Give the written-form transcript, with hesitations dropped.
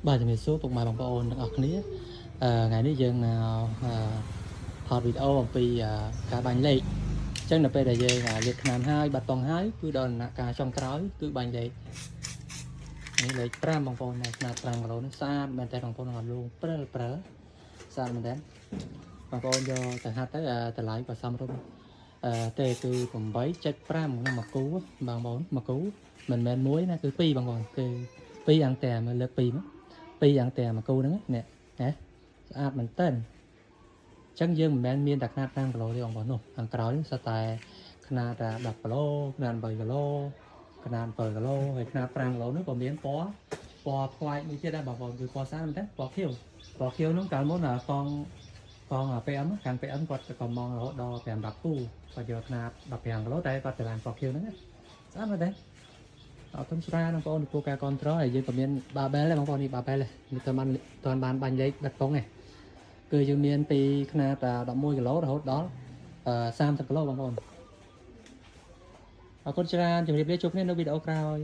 បាទជំរាបសួរពុកម៉ែបងប្អូនទាំងអស់គ្នាថ្ងៃនេះយើងថតវីដេអូអំពីការបាញ់លេខអញ្ចឹងនៅពេលដែលយើងលាបថ្នាំហើយបាត់តង់ហើយគឺដល់ដំណាក់កាលចុងក្រោយគឺបាញ់លេខនេះលេខ5បងប្អូននៅຂະຫນាត5គីឡូនេះស្អាតមែនតើបងប្អូនអត់លងព្រិលស្អាតមែនតើបងប្អូនយកទៅហាត់ទៅតម្លៃក៏សមរម្យទេគឺ8.5ក្នុងមួយគូបងប្អូនមួយគូមិនមែនមួយណាគឺ2បងប្អូនគឺ2អាំងតែមើលលើក2មក2អាំងតែមួយគូហ្នឹងនេះណាស្អាតមែនតើអញ្ចឹងយើងមិនមែនមានតែຂະຫນាត5គីឡូទេបងប្អូននោះខាងក្រោយសុទ្ធតែຂະຫນាត10គីឡូຂະຫນាត8គីឡូຂະຫນាត7គីឡូហើយຂະຫນាត5គីឡូនោះក៏មានពណ៌ខ្វាយមួយទៀតដែរបងប្អូនគឺពណ៌ស្អាតមែនតើពណ៌ខៀវនោះកាលមុនកង PM ខាង PM គាត់ក៏មងរហូតដល់5-10គូគាត់យកຂະຫນាត15គីឡូតែគាត់ច្រានពណ៌ខៀវហ្នឹងស្អាតមែនតើអត់ធំស្រាលបងប្អូនពីការគ្រប់គ្រងហើយយើងក៏មានបាបែលដែរបងប្អូននេះបាបែលនេះទៅបានបាញ់លេខបាត់ពងឯងគឺយើងមានពីຂະຫນាត11គីឡូរហូតដល់30គីឡូបងប្អូនអរគុណច្រើនជម្រាបលាជួបគ្នានៅវីដេអូក្រោយ